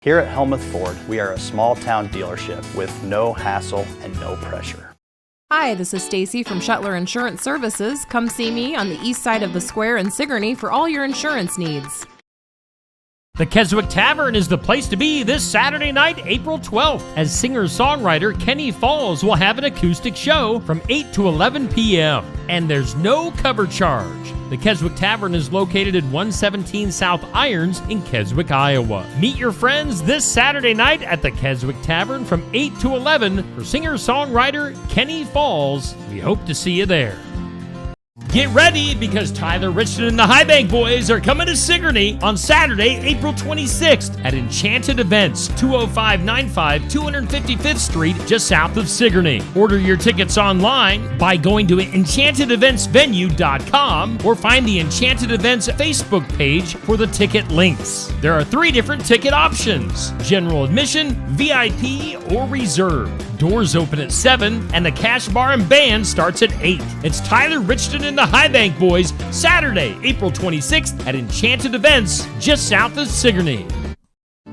Here at Helmuth Ford, we are a small town dealership with no hassle and no pressure. Hi, this is Stacy from Shetler Insurance Services. Come see me on the east side of the square in Sigourney for all your insurance needs. The Keswick Tavern is the place to be this Saturday night, April 12th, as singer-songwriter Kenny Falls will have an acoustic show from 8 to 11 p.m. And there's no cover charge. The Keswick Tavern is located at 117 South Irons in Keswick, Iowa. Meet your friends this Saturday night at the Keswick Tavern from 8 to 11 for singer-songwriter Kenny Falls. We hope to see you there. Get ready because Tyler Richardson and the High Bank Boys are coming to Sigourney on Saturday, April 26th at Enchanted Events, 20595 255th Street, just south of Sigourney. Order your tickets online by going to enchantedeventsvenue.com or find the Enchanted Events Facebook page for the ticket links. There are 3 different ticket options: general admission, VIP, or reserve. Doors open at 7 and the cash bar and band starts at 8. It's Tyler Richardson and the High Bank Boys, Saturday, April 26th at Enchanted Events, just south of Sigourney.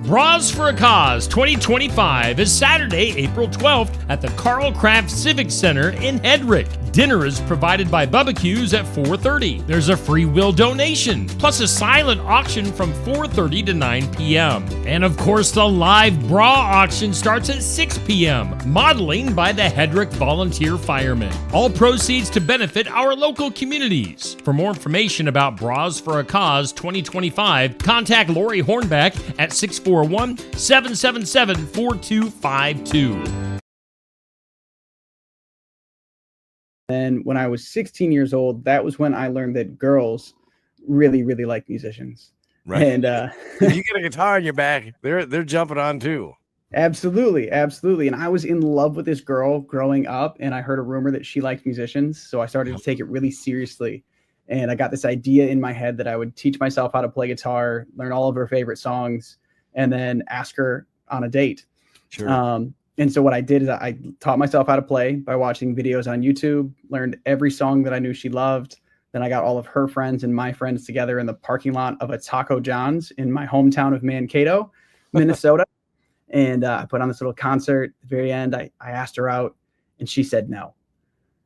Bras for a Cause 2025 is Saturday, April 12th at the Carl Craft Civic Center in Hedrick. Dinner is provided by Bubba at 4:30. There's a free will donation, plus a silent auction from 4:30 to 9 p.m. And of course, the live bra auction starts at 6 p.m., modeling by the Hedrick Volunteer Firemen. All proceeds to benefit our local communities. For more information about Bras for a Cause 2025, contact Lori Hornback at 641-777-4252. And when I was 16 years old, that was when I learned that girls really, really like musicians. Right. And if you get a guitar in your back, they're jumping on too. Absolutely. And I was in love with this girl growing up, and I heard a rumor that she liked musicians. So I started to take it really seriously. And I got this idea in my head that I would teach myself how to play guitar, learn all of her favorite songs, and then ask her on a date. Sure. And so what I did is I taught myself how to play by watching videos on YouTube, learned every song that I knew she loved. Then I got all of her friends and my friends together in the parking lot of a Taco John's in my hometown of Mankato, Minnesota. And I put on this little concert. At the very end, I asked her out, and she said no.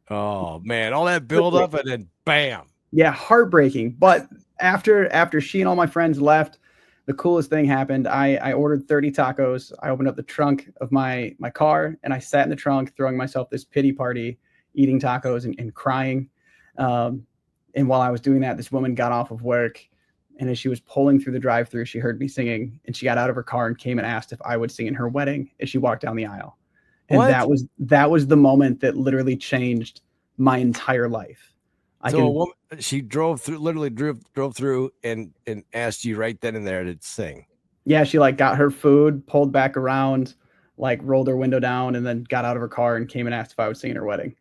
Oh, man. All that build up and then bam. Yeah, heartbreaking. But after she and all my friends left, the coolest thing happened. I ordered 30 tacos. I opened up the trunk of my car, and I sat in the trunk throwing myself this pity party, eating tacos and crying. And while I was doing that, this woman got off of work, and as she was pulling through the drive-thru, she heard me singing, and she got out of her car and came and asked if I would sing in her wedding as she walked down the aisle. And What? that was the moment that literally changed my entire life. She drove through and asked you right then and there to sing. Yeah, she got her food, pulled back around, rolled her window down, and then got out of her car and came and asked if I would sing in her wedding.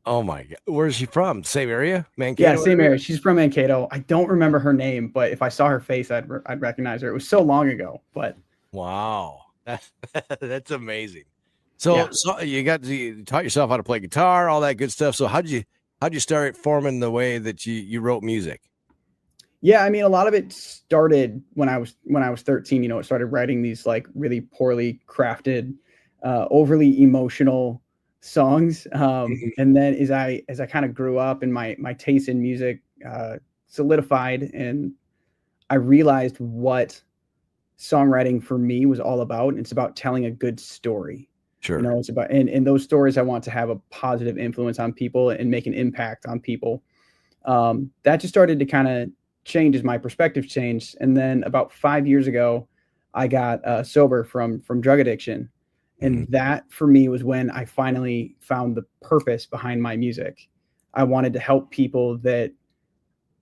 Oh my God. Where's she from? Same area? Mankato? Yeah, same area. She's from Mankato. I don't remember her name, but if I saw her face, I'd recognize her. It was so long ago, but wow. That's amazing. So you taught yourself how to play guitar, all that good stuff. So how'd you start forming the way that you wrote music? Yeah, I mean, a lot of it started when I was 13. It started writing these really poorly crafted, overly emotional songs. And then as I kind of grew up and my taste in music solidified, and I realized what songwriting for me was all about. It's about telling a good story. Sure. It's about, and those stories, I want to have a positive influence on people and make an impact on people. That just started to kind of change as my perspective changed. And then about 5 years ago, I got sober from drug addiction. And that for me was when I finally found the purpose behind my music. I wanted to help people that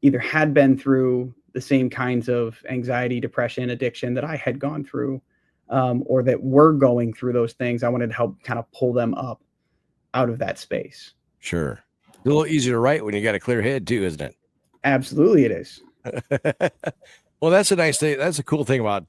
either had been through the same kinds of anxiety, depression, addiction that I had gone through, or that were going through those things. I wanted to help kind of pull them up out of that space. Sure. It's a little easier to write when you got a clear head too, isn't it? Absolutely it is. Well, that's a nice thing. That's a cool thing about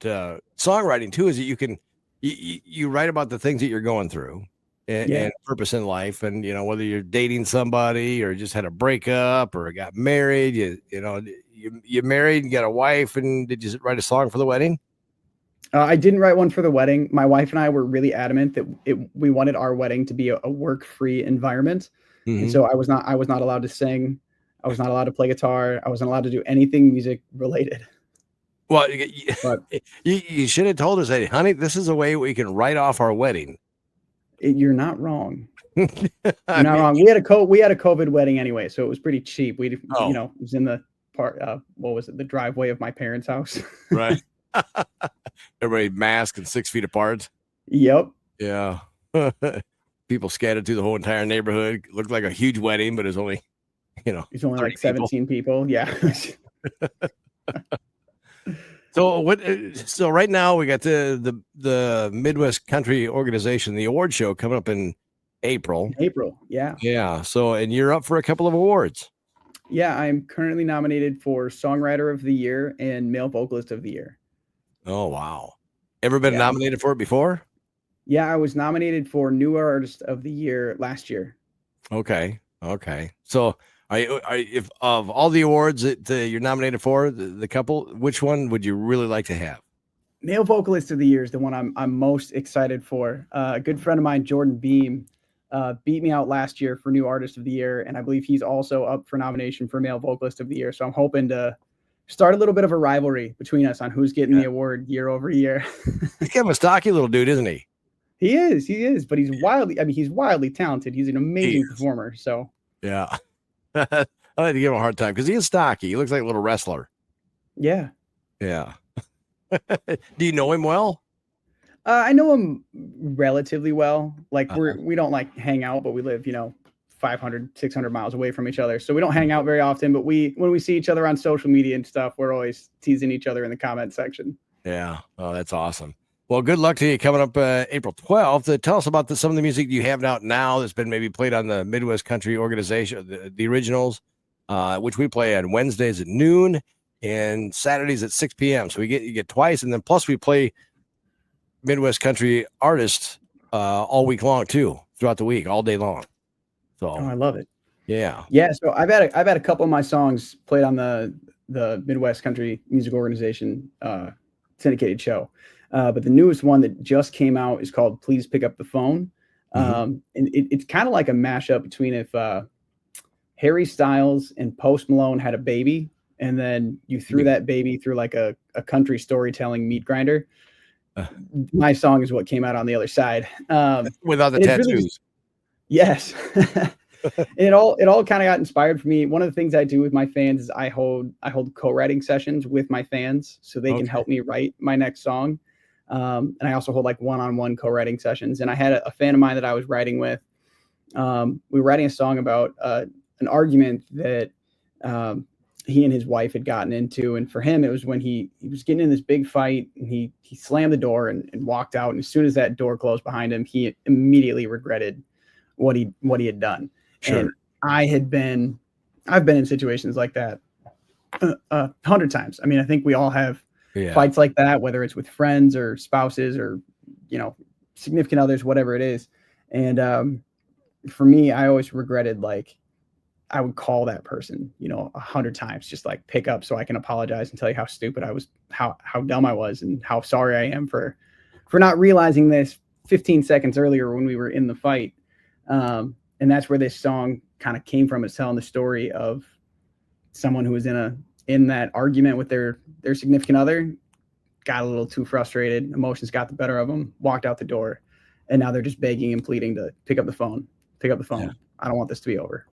songwriting too, is that you write about the things that you're going through and purpose in life. And, whether you're dating somebody or just had a breakup or got married, you married and got a wife, and did you write a song for the wedding? I didn't write one for the wedding. My wife and I were really adamant that we wanted our wedding to be a work-free environment. And so I was not allowed to sing. I was not allowed to play guitar. I wasn't allowed to do anything music related. Well, But you should have told us, hey, honey, this is a way we can write off our wedding. you're not wrong. You're I not mean, wrong. We had a COVID wedding anyway, so it was pretty cheap. We, Oh. you know, it was in the part. What was it? The driveway of my parents' house. right. Everybody masked and 6 feet apart. Yep. Yeah. People scattered through the whole entire neighborhood. Looked like a huge wedding, but it's only, It's only 30 like 17 people. Yeah. So what? So right now we got the Midwest Country Organization, the award show coming up in April. April. Yeah. Yeah. So and you're up for a couple of awards. Yeah. I'm currently nominated for Songwriter of the Year and Male Vocalist of the Year. Oh wow! Ever been Yeah. nominated for it before? Yeah. I was nominated for New Artist of the Year last year. Okay. Okay. So if of all the awards that you're nominated for, the couple, which one would you really like to have? Male Vocalist of the Year is the one I'm most excited for. A good friend of mine, Jordan Beam, beat me out last year for New Artist of the Year, and I believe he's also up for nomination for Male Vocalist of the Year. So I'm hoping to start a little bit of a rivalry between us on who's getting the award year over year. He's kind of a stocky little dude, isn't he? He is, but he's wildly talented. He's an amazing performer. So Yeah. I like to give him a hard time because he is stocky. He looks like a little wrestler. yeah. Yeah. Do you know him well? I know him relatively well. Like Uh-huh. we don't like hang out, but we live, 500, 600 miles away from each other. So we don't hang out very often, but when we see each other on social media and stuff, we're always teasing each other in the comment section. Yeah. Oh, that's awesome. Well, good luck to you coming up April 12th. Tell us about some of the music you have out now that's been maybe played on the Midwest Country Organization, the originals, which we play on Wednesdays at noon and Saturdays at 6 p.m. So you get twice, and then plus we play Midwest Country artists all week long too, throughout the week, all day long. So Oh, I love it. yeah. Yeah. So I've had a couple of my songs played on the Midwest Country Music Organization syndicated show. But the newest one that just came out is called Please Pick Up the Phone. And it's kind of like a mashup between if Harry Styles and Post Malone had a baby, and then you threw that baby through like a country storytelling meat grinder. My song is what came out on the other side. Without the and it's tattoos. really- yes. And it all kind of got inspired for me. One of the things I do with my fans is I hold co-writing sessions with my fans so they can help me write my next song. And I also hold like one-on-one co-writing sessions. And I had a fan of mine that I was writing with. We were writing a song about an argument that he and his wife had gotten into. And for him, it was when he was getting in this big fight, and he slammed the door and walked out. And as soon as that door closed behind him, he immediately regretted what he had done. Sure. And I've been in situations like that 100 times. I mean, I think we all have fights like that, whether it's with friends or spouses or, significant others, whatever it is. And for me, I always regretted, like, I would call that person, 100 times, just like pick up so I can apologize and tell you how stupid I was, how dumb I was, and how sorry I am for not realizing this 15 seconds earlier when we were in the fight. And that's where this song kind of came from. It's telling the story of someone who was in that argument with their significant other, got a little too frustrated, emotions got the better of them, walked out the door, and now they're just begging and pleading to pick up the phone. I don't want this to be over.